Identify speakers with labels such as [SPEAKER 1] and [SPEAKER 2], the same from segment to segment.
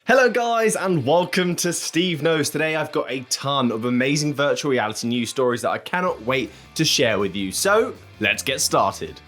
[SPEAKER 1] Hello guys and welcome to SteveKnows. Today I've got a ton of amazing virtual reality news stories that I cannot wait to share with you. So let's get started.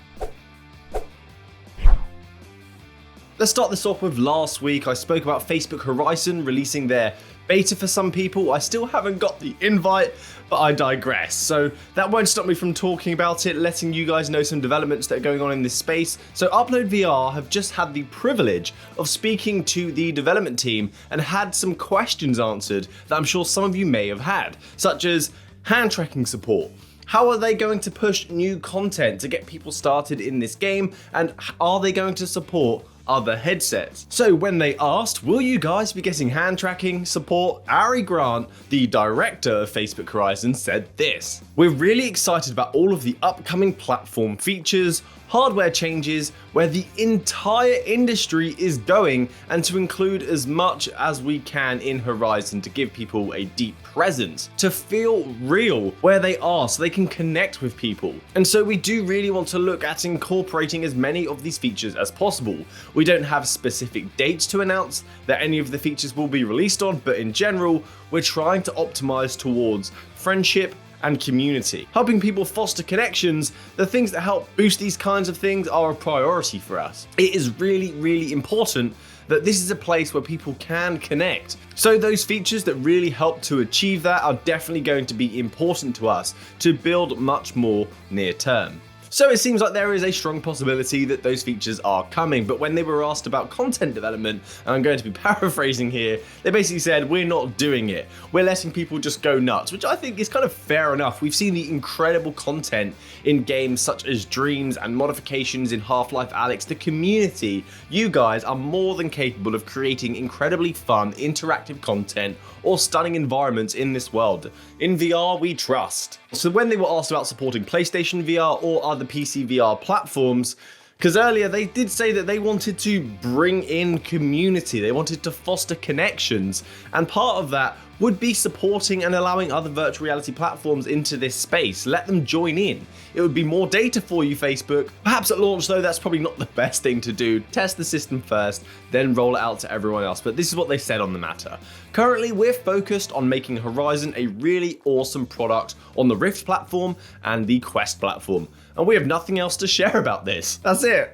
[SPEAKER 1] Let's start this off with last week. I spoke about Facebook Horizon releasing their beta for some people. I still haven't got the invite, but I digress. So that won't stop me from talking about it, letting you guys know some developments that are going on in this space. So UploadVR have just had the privilege of speaking to the development team and had some questions answered that I'm sure some of you may have had, such as hand tracking support. How are they going to push new content to get people started in this game, and are they going to support other headsets? So when they asked, will you guys be getting hand tracking support, Aric, the director of Facebook Horizon, said this: "We're really excited about all of the upcoming platform features, hardware changes, where the entire industry is going, and to include as much as we can in Horizon to give people a deep presence, to feel real where they are so they can connect with people. And so we do really want to look at incorporating as many of these features as possible. We don't have specific dates to announce that any of the features will be released on, but in general, we're trying to optimize towards friendship and community. Helping people foster connections, the things that help boost these kinds of things are a priority for us. It is really, really important that this is a place where people can connect. So those features that really help to achieve that are definitely going to be important to us to build much more near term." So it seems like there is a strong possibility that those features are coming, but when they were asked about content development, and I'm going to be paraphrasing here, they basically said, we're not doing it. We're letting people just go nuts, which I think is kind of fair enough. We've seen the incredible content in games such as Dreams and modifications in Half-Life Alyx. The community, you guys are more than capable of creating incredibly fun, interactive content or stunning environments in this world. In VR, we trust. So when they were asked about supporting PlayStation VR or other PC VR platforms, because earlier they did say that they wanted to bring in community, they wanted to foster connections, and part of that would be supporting and allowing other virtual reality platforms into this space. Let them join in. It would be more data for you, Facebook. Perhaps at launch though, that's probably not the best thing to do. Test the system first, then roll it out to everyone else. But this is what they said on the matter. Currently, we're focused on making Horizon a really awesome product on the Rift platform and the Quest platform. And we have nothing else to share about this. That's it.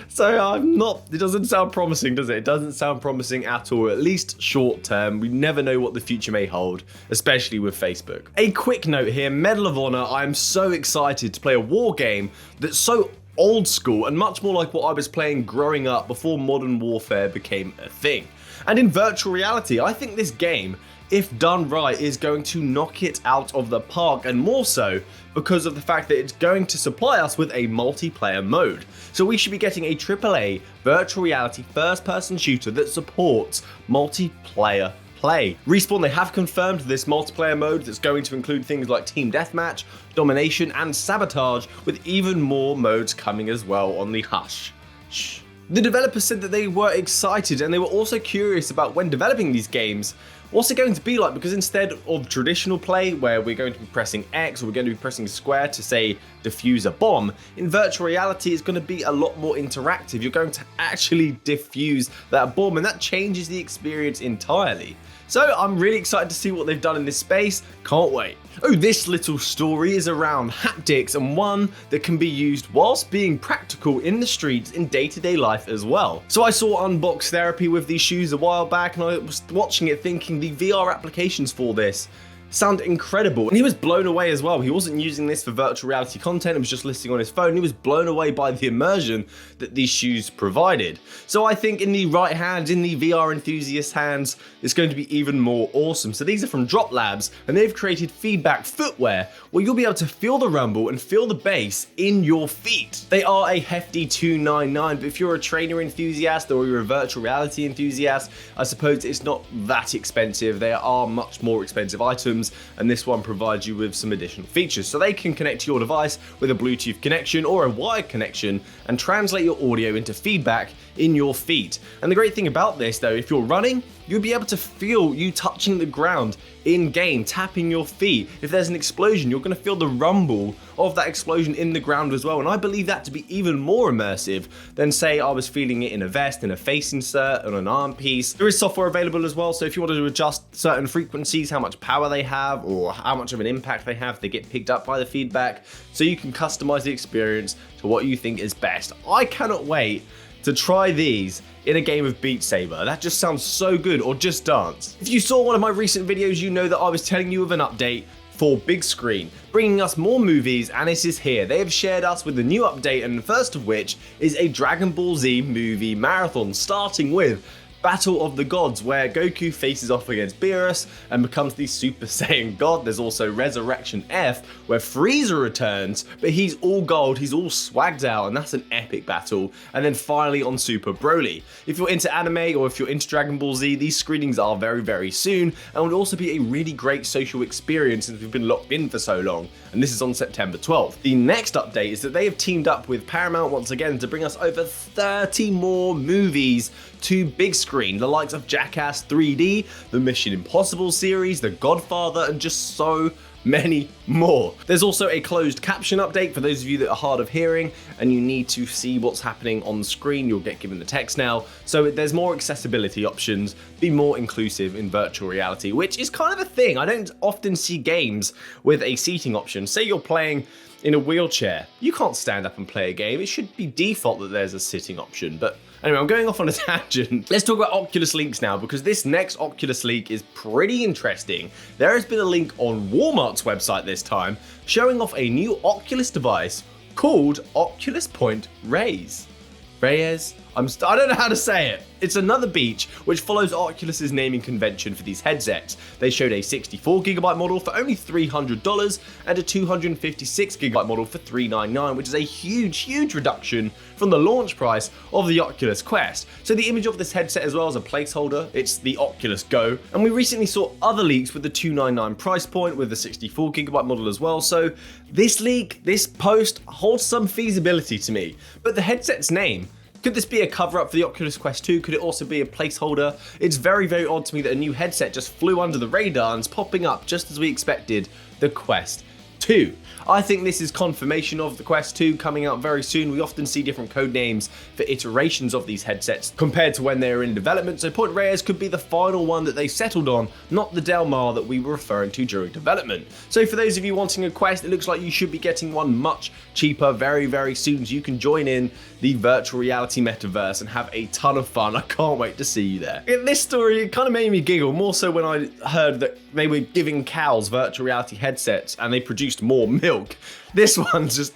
[SPEAKER 1] So it doesn't sound promising, does it? It doesn't sound promising at all, at least short term. We never know what the future may hold, especially with Facebook. A quick note here, Medal of Honor, I'm so excited to play a war game that's so old school and much more like what I was playing growing up before Modern Warfare became a thing. And in virtual reality, I think this game, if done right, is going to knock it out of the park, and more so because of the fact that it's going to supply us with a multiplayer mode. So we should be getting a AAA virtual reality first-person shooter that supports multiplayer play. Respawn, they have confirmed this multiplayer mode that's going to include things like Team Deathmatch, Domination, and Sabotage, with even more modes coming as well on the hush. Shh. The developers said that they were excited, and they were also curious about when developing these games, what's it going to be like? Because instead of traditional play, where we're going to be pressing X or we're going to be pressing square to, say, defuse a bomb, in virtual reality it's going to be a lot more interactive. You're going to actually defuse that bomb, and that changes the experience entirely. So I'm really excited to see what they've done in this space. Can't wait. Oh, this little story is around haptics, and one that can be used whilst being practical in the streets in day-to-day life as well. So I saw Unbox Therapy with these shoes a while back, and I was watching it thinking the VR applications for this sound incredible, and he was blown away as well. He wasn't using this for virtual reality content, it was just listing on his phone. He was blown away by the immersion that these shoes provided. So I think in the right hands, in the VR enthusiast hands, it's going to be even more awesome. So these are from Drop Labs, and they've created feedback footwear where you'll be able to feel the rumble and feel the bass in your feet. They are a hefty $299, but if you're a trainer enthusiast or you're a virtual reality enthusiast, I suppose it's not that expensive. There are much more expensive items, and this one provides you with some additional features. So they can connect to your device with a Bluetooth connection or a wired connection and translate your audio into feedback in your feet. And the great thing about this though, if you're running, you'll be able to feel you touching the ground in game, tapping your feet. If there's an explosion, you're going to feel the rumble of that explosion in the ground as well. And I believe that to be even more immersive than say I was feeling it in a vest, in a face insert, on an arm piece. There is software available as well, so if you wanted to adjust certain frequencies, how much power they have or how much of an impact they have, they get picked up by the feedback, so you can customize the experience to what you think is best. I cannot wait to try these in a game of Beat Saber. That just sounds so good, or Just Dance. If you saw one of my recent videos, you know that I was telling you of an update for BigScreen, bringing us more movies, and it is here. They have shared us with a new update, and the first of which is a Dragon Ball Z movie marathon, starting with Battle of the Gods, where Goku faces off against Beerus and becomes the Super Saiyan God. There's also Resurrection F, where Frieza returns, but he's all gold, he's all swagged out, and that's an epic battle. And then finally on Super Broly. If you're into anime or if you're into Dragon Ball Z, these screenings are very, very soon, and would also be a really great social experience since we've been locked in for so long. And this is on September 12th. The next update is that they have teamed up with Paramount once again to bring us over 30 more movies to BigScreen, the likes of Jackass 3D, the Mission Impossible series, The Godfather, and just so many more. There's also a closed caption update for those of you that are hard of hearing and you need to see what's happening on the screen. You'll get given the text now, so there's more accessibility options, be more inclusive in virtual reality, which is kind of a thing. I don't often see games with a seating option. Say you're playing in a wheelchair, you can't stand up and play a game. It should be default that there's a sitting option, but anyway, I'm going off on a tangent. Let's talk about Oculus leaks now, because this next Oculus leak is pretty interesting. There has been a link on Walmart's website this time showing off a new Oculus device called Oculus Point Reyes. Reyes? I don't know how to say it. It's another beach which follows Oculus's naming convention for these headsets. They showed a 64GB model for only $300 and a 256GB model for $399, which is a huge reduction from the launch price of the Oculus Quest. So the image of this headset as well as a placeholder, it's the Oculus Go. And we recently saw other leaks with the $299 price point with the 64GB model as well. So this leak, this post holds some feasibility to me. But the headset's name, could this be a cover-up for the Oculus Quest II? Could it also be a placeholder? It's very odd to me that a new headset just flew under the radar and is popping up just as we expected, the Quest II. I think this is confirmation of the Quest II coming out very soon. We often see different code names for iterations of these headsets compared to when they're in development, so Point Reyes could be the final one that they settled on, not the Del Mar that we were referring to during development. So for those of you wanting a Quest, it looks like you should be getting one much cheaper very soon, so you can join in the virtual reality metaverse and have a ton of fun. I can't wait to see you there. This story kind of made me giggle, more so when I heard that they were giving cows virtual reality headsets and they produced more milk. This one's just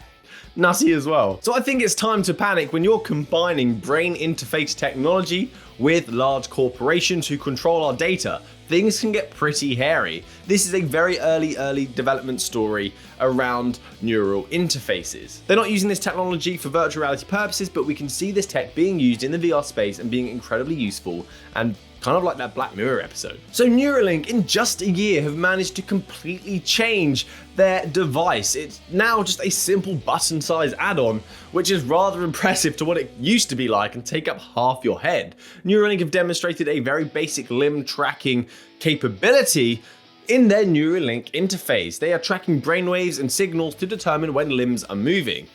[SPEAKER 1] nutty as well. So I think it's time to panic when you're combining brain interface technology with large corporations who control our data. Things can get pretty hairy. This is a very early development story around neural interfaces. They're not using this technology for virtual reality purposes, but we can see this tech being used in the VR space and being incredibly useful, and kind of like that Black Mirror episode. So Neuralink, in just a year, have managed to completely change their device. It's now just a simple button-sized add-on, which is rather impressive to what it used to be like and take up half your head. Neuralink have demonstrated a very basic limb tracking capability in their Neuralink interface. They are tracking brainwaves and signals to determine when limbs are moving,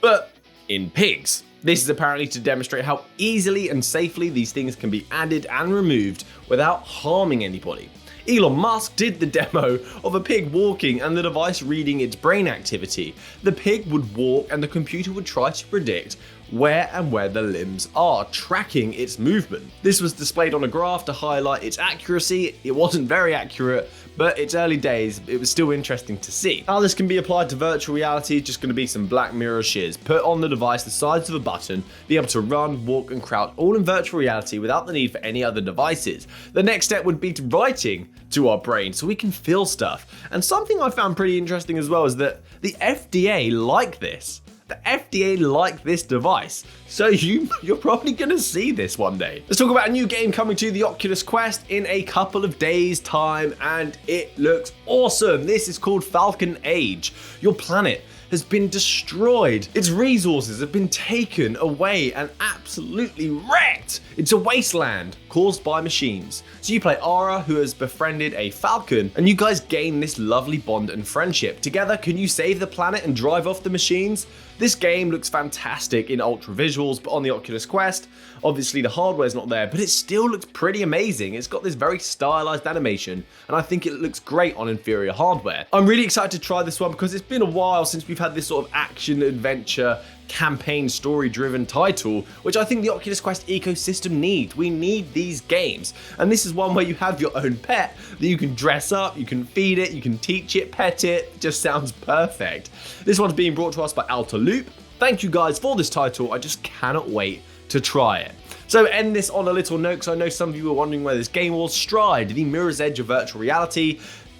[SPEAKER 1] but in pigs. This is apparently to demonstrate how easily and safely these things can be added and removed without harming anybody. Elon Musk did the demo of a pig walking and the device reading its brain activity. The pig would walk and the computer would try to predict where the limbs are, tracking its movement. This was displayed on a graph to highlight its accuracy. It wasn't very accurate, but it's early days. It was still interesting to see. How this can be applied to virtual reality is just going to be some Black Mirror shiz. Put on the device the size of a button, be able to run, walk, and crouch all in virtual reality without the need for any other devices. The next step would be writing to our brain so we can feel stuff. And something I found pretty interesting as well is that the FDA like this. The FDA like this device, so you're probably gonna see this one day. Let's talk about a new game coming to the Oculus Quest in a couple of days time, and it looks awesome. This is called Falcon Age. Your planet has been destroyed. Its resources have been taken away and absolutely wrecked. It's a wasteland caused by machines. So you play Ara, who has befriended a Falcon, and you guys gain this lovely bond and friendship. Together, can you save the planet and drive off the machines? This game looks fantastic in ultra visuals, but on the Oculus Quest, obviously the hardware's not there, but it still looks pretty amazing. It's got this very stylized animation, and I think it looks great on inferior hardware. I'm really excited to try this one because it's been a while since we've had this sort of action adventure campaign story driven title, which I think the Oculus Quest ecosystem needs. We need these games, and this is one where you have your own pet that you can dress up, you can feed it, you can teach it, pet it. Just sounds perfect. This one's being brought to us by Alta Loop. Thank you guys for this title. I just cannot wait to try it. So end this on a little note, because I know some of you were wondering where this game was. Stride, the mirror's edge of virtual reality.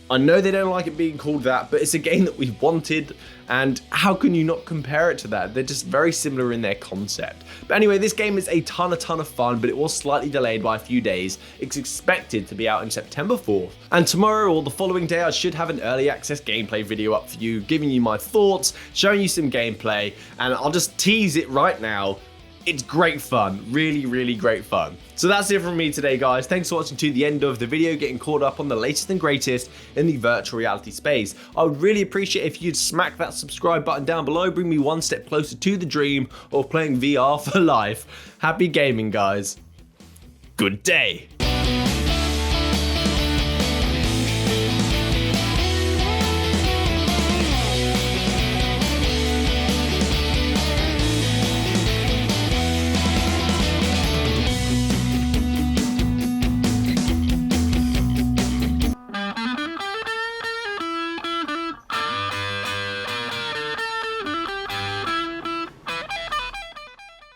[SPEAKER 1] I know they don't like it being called that, but it's a game that we've wanted, and how can you not compare it to that? They're just very similar in their concept. But anyway, this game is a ton of fun, but it was slightly delayed by a few days. It's expected to be out in September 4th. And tomorrow or the following day, I should have an early access gameplay video up for you, giving you my thoughts, showing you some gameplay, and I'll just tease it right now. It's great fun, really great fun. So that's it from me today, guys. Thanks for watching to the end of the video, getting caught up on the latest and greatest in the virtual reality space. I would really appreciate if you'd smack that subscribe button down below, bring me one step closer to the dream of playing VR for life. Happy gaming, guys. Good day.